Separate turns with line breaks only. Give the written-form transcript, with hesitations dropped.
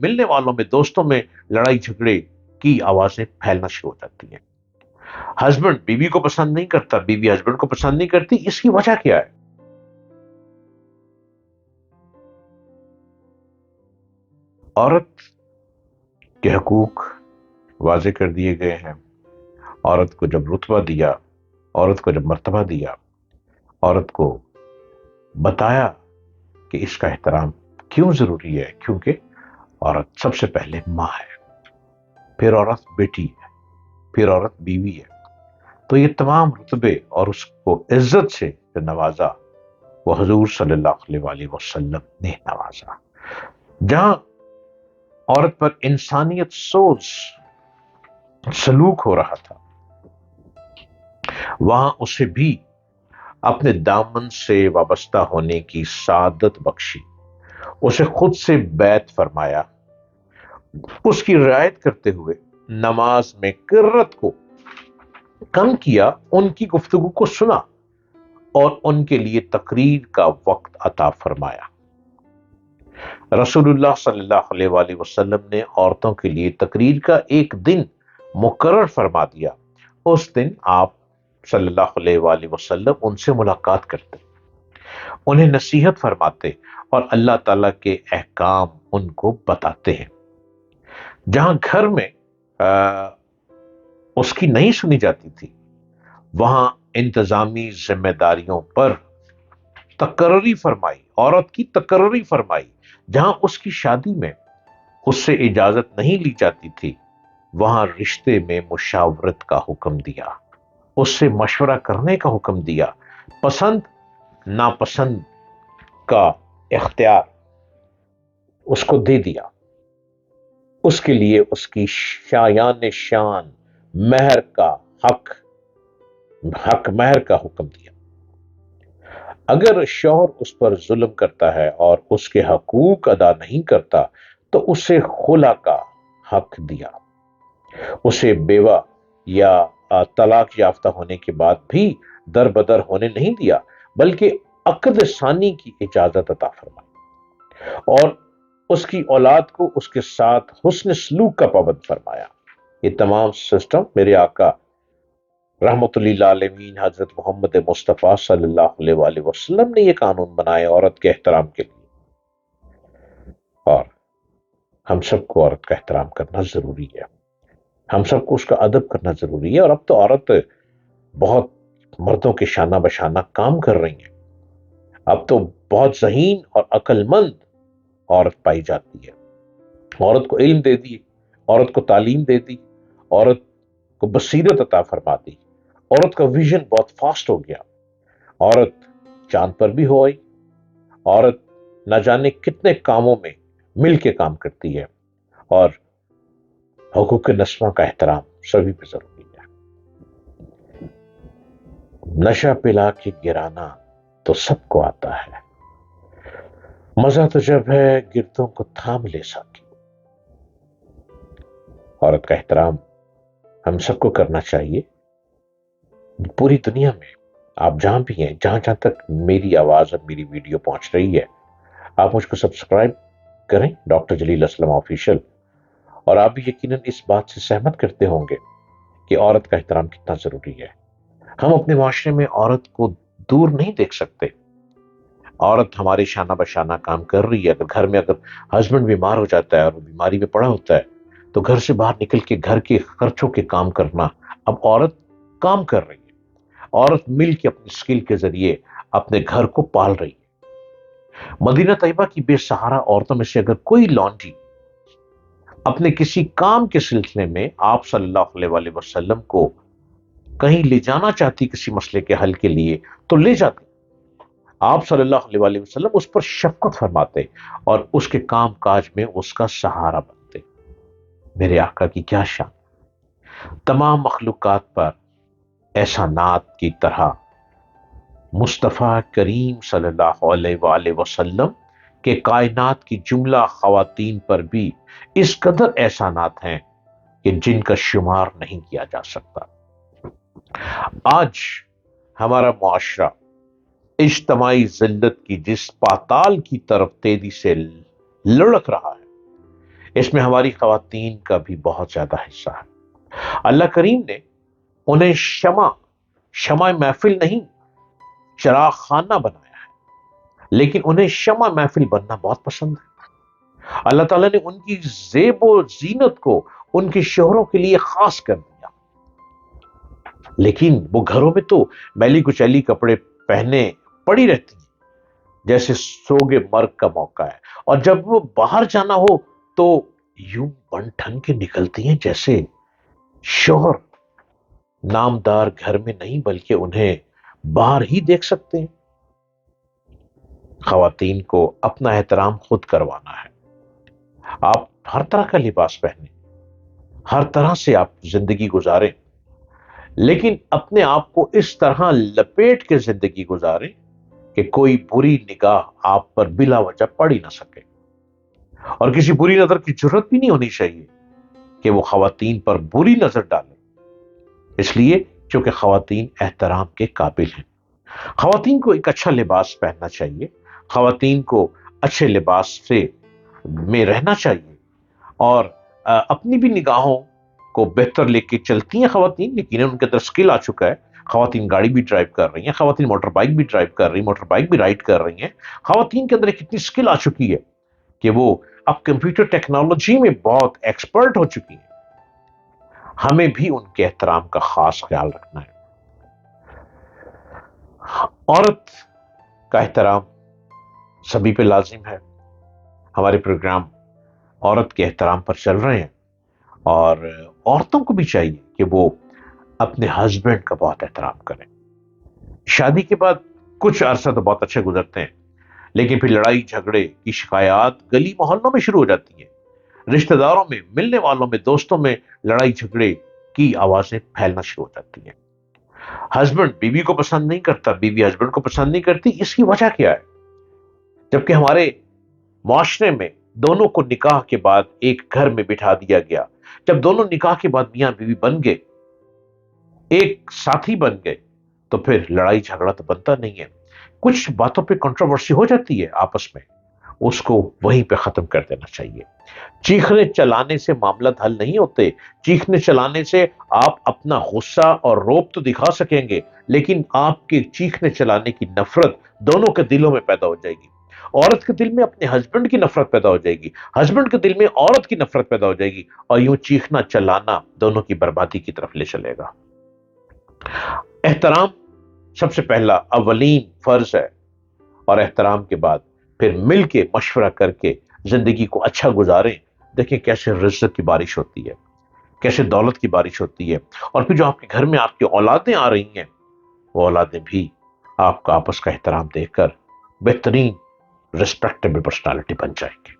ملنے والوں میں، دوستوں میں لڑائی جھگڑے کی آوازیں پھیلنا شروع ہو جاتی ہیں۔ ہسبینڈ بیوی کو پسند نہیں کرتا، بیوی ہسبینڈ کو پسند نہیں کرتی، اس کی وجہ کیا ہے؟ عورت کے حقوق واضح کر دیے گئے ہیں، عورت کو جب رتبہ دیا، عورت کو جب مرتبہ دیا، عورت کو بتایا کہ اس کا احترام کیوں ضروری ہے، کیونکہ عورت سب سے پہلے ماں ہے، پھر عورت بیٹی ہے، پھر عورت بیوی ہے۔ تو یہ تمام رتبے اور اس کو عزت سے جو نوازا، وہ حضور صلی اللہ علیہ وآلہ وسلم نے نوازا۔ جہاں عورت پر انسانیت سوز سلوک ہو رہا تھا، وہاں اسے بھی اپنے دامن سے وابستہ ہونے کی سعادت بخشی، اسے خود سے بیعت فرمایا، اس کی رعایت کرتے ہوئے نماز میں کرت کو کم کیا، ان کی گفتگو کو سنا اور ان کے لیے تقریر کا وقت عطا فرمایا۔ رسول اللہ صلی اللہ علیہ وآلہ وسلم نے عورتوں کے لیے تقریر کا ایک دن مقرر فرما دیا۔ اس دن آپ صلی اللہ علیہ وآلہ وسلم ان سے ملاقات کرتے، انہیں نصیحت فرماتے اور اللہ تعالیٰ کے احکام ان کو بتاتے ہیں۔ جہاں گھر میں اس کی نہیں سنی جاتی تھی، وہاں انتظامی ذمہ داریوں پر تقرری فرمائی، عورت کی تقرری فرمائی۔ جہاں اس کی شادی میں اس سے اجازت نہیں لی جاتی تھی، وہاں رشتے میں مشاورت کا حکم دیا، اس سے مشورہ کرنے کا حکم دیا، پسند ناپسند کا اختیار اس کو دے دیا، اس کے لیے اس کی شایان شان مہر کا حق مہر کا حکم دیا۔ اگر شوہر اس پر ظلم کرتا ہے اور اس کے حقوق ادا نہیں کرتا تو اسے خلا کا حق دیا، اسے بیوہ یا طلاق یافتہ ہونے کے بعد بھی در بدر ہونے نہیں دیا، بلکہ عقد ثانی کی اجازت عطا فرمائی اور اس کی اولاد کو اس کے ساتھ حسن سلوک کا پابند فرمایا۔ یہ تمام سسٹم میرے آقا رحمت اللہ عالمین حضرت محمد مصطفیٰ صلی اللہ علیہ وآلہ وسلم نے یہ قانون بنائے عورت کے احترام کے لیے، اور ہم سب کو عورت کا احترام کرنا ضروری ہے، ہم سب کو اس کا ادب کرنا ضروری ہے۔ اور اب تو عورت بہت مردوں کے شانہ بشانہ کام کر رہی ہیں، اب تو بہت ذہین اور عقل مند عورت پائی جاتی ہے۔ عورت کو علم دے دی، عورت کو تعلیم دے دی، عورت کو بصیرت عطا فرما دی، عورت کا ویژن بہت فاسٹ ہو گیا، عورت چاند پر بھی ہو آئی، عورت نہ جانے کتنے کاموں میں مل کے کام کرتی ہے، اور حقوق نسواں کا احترام سبھی پہ ضروری ہے۔ نشہ پلا کے گرانا تو سب کو آتا ہے، مزہ تو جب ہے گردوں کو تھام لے ساکی۔ عورت کا احترام ہم سب کو کرنا چاہیے، پوری دنیا میں آپ جہاں بھی ہیں، جہاں جہاں تک میری آواز اور میری ویڈیو پہنچ رہی ہے، آپ مجھ کو سبسکرائب کریں، ڈاکٹر جلیل اسلم آفیشل، اور آپ بھی یقیناً اس بات سے سہمت کرتے ہوں گے کہ عورت کا احترام کتنا ضروری ہے۔ ہم اپنے معاشرے میں عورت کو دور نہیں دیکھ سکتے، عورت ہمارے شانہ بشانہ کام کر رہی ہے۔ اگر گھر میں ہسبینڈ بیمار ہو جاتا ہے اور وہ بیماری میں پڑا ہوتا ہے تو گھر سے باہر نکل کے گھر کے خرچوں کے کام کرنا، اب عورت کام کر رہی ہے، عورت مل کے اپنی اسکل کے ذریعے اپنے گھر کو پال رہی ہے۔ مدینہ طیبہ کی بے سہارا عورتوں میں سے اگر کوئی لانڈری اپنے کسی کام کے سلسلے میں آپ صلی اللہ علیہ وآلہ وسلم کو کہیں لے جانا چاہتی کسی مسئلے کے حل کے لیے تو لے جاتے، آپ صلی اللہ علیہ وآلہ وسلم اس پر شفقت فرماتے اور اس کے کام کاج میں اس کا سہارا بنتے۔ میرے آقا کی کیا شان! تمام مخلوقات پر احسانات کی طرح مصطفیٰ کریم صلی اللہ علیہ وآلہ وسلم کہ کائنات کی جملہ خواتین پر بھی اس قدر احسانات ہیں کہ جن کا شمار نہیں کیا جا سکتا۔ آج ہمارا معاشرہ اجتماعی ذلت کی جس پاتال کی طرف تیزی سے لڑک رہا ہے، اس میں ہماری خواتین کا بھی بہت زیادہ حصہ ہے۔ اللہ کریم نے انہیں شمع محفل نہیں، چراغ خانہ بنایا ہے، لیکن انہیں شمع محفل بننا بہت پسند ہے۔ اللہ تعالیٰ نے ان کی زیب و زینت کو ان کے شوہروں کے لیے خاص کر دیا، لیکن وہ گھروں میں تو میلی کچیلی کپڑے پہنے پڑی رہتی ہیں جیسے سوگے مرگ کا موقع ہے، اور جب وہ باہر جانا ہو تو یوں بن ٹھن کے نکلتی ہیں جیسے شوہر نامدار گھر میں نہیں بلکہ انہیں باہر ہی دیکھ سکتے ہیں۔ خواتین کو اپنا احترام خود کروانا ہے۔ آپ ہر طرح کا لباس پہنیں، ہر طرح سے آپ زندگی گزاریں، لیکن اپنے آپ کو اس طرح لپیٹ کے زندگی گزاریں کہ کوئی بری نگاہ آپ پر بلا وجہ پڑ ہی نہ سکے، اور کسی بری نظر کی ضرورت بھی نہیں ہونی چاہیے کہ وہ خواتین پر بری نظر ڈالیں، اس لیے کیونکہ خواتین احترام کے قابل ہیں۔ خواتین کو ایک اچھا لباس پہننا چاہیے، خواتین کو اچھے لباس سے میں رہنا چاہیے، اور اپنی بھی نگاہوں کو بہتر لے کے چلتی ہیں خواتین، لیکن ان کے اندر سکل آ چکا ہے۔ خواتین گاڑی بھی ڈرائیو کر رہی ہیں، خواتین موٹر بائک بھی ڈرائیو کر رہی ہیں، موٹر بائک بھی رائڈ کر رہی ہیں۔ خواتین کے اندر ایک اتنی سکل آ چکی ہے کہ وہ اب کمپیوٹر ٹیکنالوجی میں بہت ایکسپرٹ ہو چکی ہیں۔ ہمیں بھی ان کے احترام کا خاص خیال رکھنا ہے۔ عورت کا احترام سبھی پہ لازم ہے۔ ہمارے پروگرام عورت کے احترام پر چل رہے ہیں، اور عورتوں کو بھی چاہیے کہ وہ اپنے ہسبینڈ کا بہت احترام کریں۔ شادی کے بعد کچھ عرصہ تو بہت اچھے گزرتے ہیں، لیکن پھر لڑائی جھگڑے کی شکایات گلی محلوں میں شروع ہو جاتی ہیں، رشتہ داروں میں، ملنے والوں میں، دوستوں میں لڑائی جھگڑے کی آوازیں پھیلنا شروع ہو جاتی ہیں۔ ہسبینڈ بیوی کو پسند نہیں کرتا، بیوی ہسبینڈ کو پسند نہیں کرتی، اس کی وجہ کیا ہے؟ جبکہ ہمارے معاشرے میں دونوں کو نکاح کے بعد ایک گھر میں بٹھا دیا گیا، جب دونوں نکاح کے بعد میاں بیوی بن گئے، ایک ساتھی بن گئے، تو پھر لڑائی جھگڑا تو بنتا نہیں ہے۔ کچھ باتوں پہ کنٹروورسی ہو جاتی ہے آپس میں، اس کو وہیں پہ ختم کر دینا چاہیے۔ چیخنے چلانے سے معاملات حل نہیں ہوتے۔ چیخنے چلانے سے آپ اپنا غصہ اور روب تو دکھا سکیں گے، لیکن آپ کے چیخنے چلانے کی نفرت دونوں کے دلوں میں پیدا ہو جائے گی۔ عورت کے دل میں اپنے ہسبینڈ کی نفرت پیدا ہو جائے گی، ہسبینڈ کے دل میں عورت کی نفرت پیدا ہو جائے گی، اور یوں چیخنا چلانا دونوں کی بربادی کی طرف لے چلے گا۔ احترام سب سے پہلا اولین فرض ہے، اور احترام کے بعد پھر مل کے مشورہ کر کے زندگی کو اچھا گزاریں۔ دیکھیں کیسے رزق کی بارش ہوتی ہے، کیسے دولت کی بارش ہوتی ہے، اور پھر جو آپ کے گھر میں آپ کی اولادیں آ رہی ہیں، وہ اولادیں بھی آپ کا آپس کا احترام دیکھ کر بہترین ریسپیکٹیبل پرسنالٹی بن جائیں گے۔